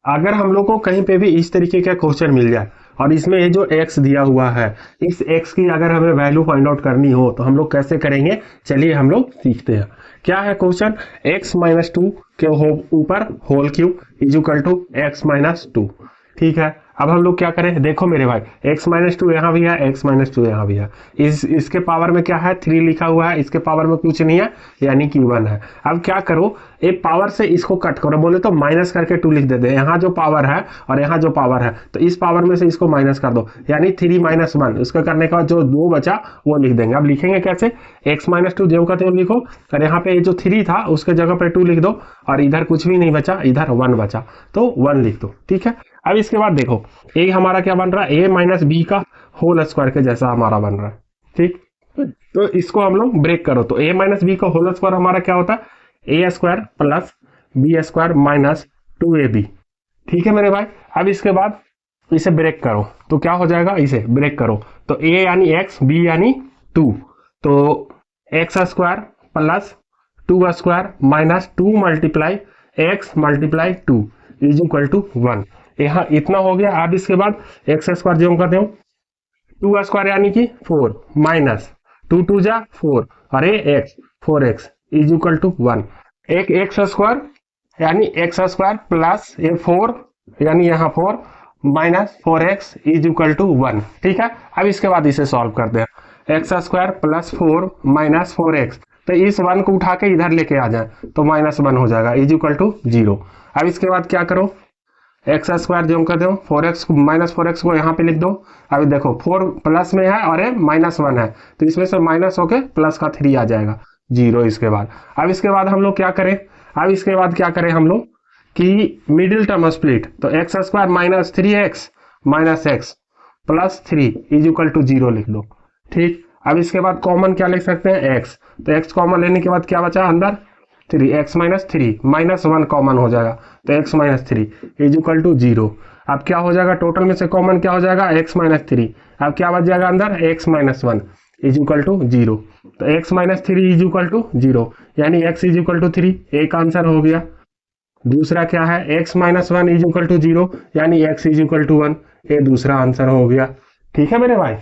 अगर हम लोग को कहीं पे भी इस तरीके का क्वेश्चन मिल जाए और इसमें ये जो x दिया हुआ है, इस x की अगर हमें वैल्यू फाइंड आउट करनी हो तो हम लोग कैसे करेंगे, चलिए हम लोग सीखते हैं। क्या है क्वेश्चन, x माइनस टू के ऊपर whole cube is equal to x minus two. ठीक है, अब हम लोग क्या करें, देखो मेरे भाई x माइनस टू यहाँ भी है, x माइनस टू यहाँ भी है, इसके पावर में क्या है 3 लिखा हुआ है, इसके पावर में कुछ नहीं है यानी कि 1 है। अब क्या करो, एक पावर से इसको कट करो, बोले तो माइनस करके 2 लिख देते, यहाँ जो पावर है और यहाँ जो पावर है तो इस पावर में से इसको माइनस कर दो यानी 3 माइनस 1, उसका करने के बाद जो 2 बचा वो लिख देंगे। अब लिखेंगे कैसे, x माइनस टू जो का त्यों लिखो और यहाँ पे जो 3 था उसके जगह पे 2 लिख दो और इधर कुछ भी नहीं बचा, इधर 1 बचा तो 1 लिख दो। ठीक है, अब इसके बाद देखो ए हमारा क्या बन रहा है, ए माइनस बी का होल स्क्वायर के जैसा हमारा बन रहा है। ठीक, तो इसको हम लोग ब्रेक करो तो ए माइनस बी का होल स्क्वायर हमारा क्या होता है, A square plus B square minus 2ab। ठीक है मेरे भाई, अब इसके बाद इसे ब्रेक करो तो क्या हो जाएगा, इसे ब्रेक करो तो ए यानी एक्स, बी यानी 2, तो x square plus 2 square minus 2 multiply x multiply 2 is equal to 1। यहाँ इतना हो गया। अब इसके बाद एक्स स्क्वायर जो कहते हो 2 स्क्वायर यानी कि 4 माइनस 2 2 जा 4 और x 4x is equal to 1। एक एक्स स्क्वायर यानी एक्स स्क्वायर प्लस ये 4 यानी यहाँ 4 minus 4x is equal to 1। ठीक है, अब इसके बाद इसे सॉल्व करते हैं, x square plus 4 minus 4x, तो इस 1 को उठा के इधर लेके आ जाए तो माइनस 1 हो जाएगा इज इक्वल टू 0। अब इसके बाद क्या करो, एक्स स्क्वायर जो हम कहते हो 4x माइनस 4x को यहाँ पे लिख दो। अभी देखो 4 प्लस में है और ये माइनस 1 है तो इसमें से माइनस होके प्लस का 3 आ जाएगा 0 इसके बाद। अब इसके बाद हम लोग क्या करें, अब इसके बाद क्या करें हम लोग कि मिडिल टर्म स्प्लिट, तो x square minus 3x minus x plus 3 is equal to 0 लिख दो। ठीक, अब इसके बाद कॉमन क्या लिख सकते हैं x, तो x कॉमन लेने के बाद क्या बचा अंदर 3, x माइनस 3 माइनस 1 कॉमन हो जाएगा तो x minus 3 is equal to 0। अब क्या हो जाएगा, टोटल में से कॉमन क्या हो जाएगा x माइनस 3, अब क्या बच जाएगा अंदर x minus 1 is equal to 0, तो x minus 3 is equal to 0 यानी x इज इक्वल टू 3, एक आंसर हो गया। दूसरा क्या है, x minus 1 is equal to 0 यानी x इज इक्वल टू 1, ये दूसरा आंसर हो गया। ठीक है मेरे भाई।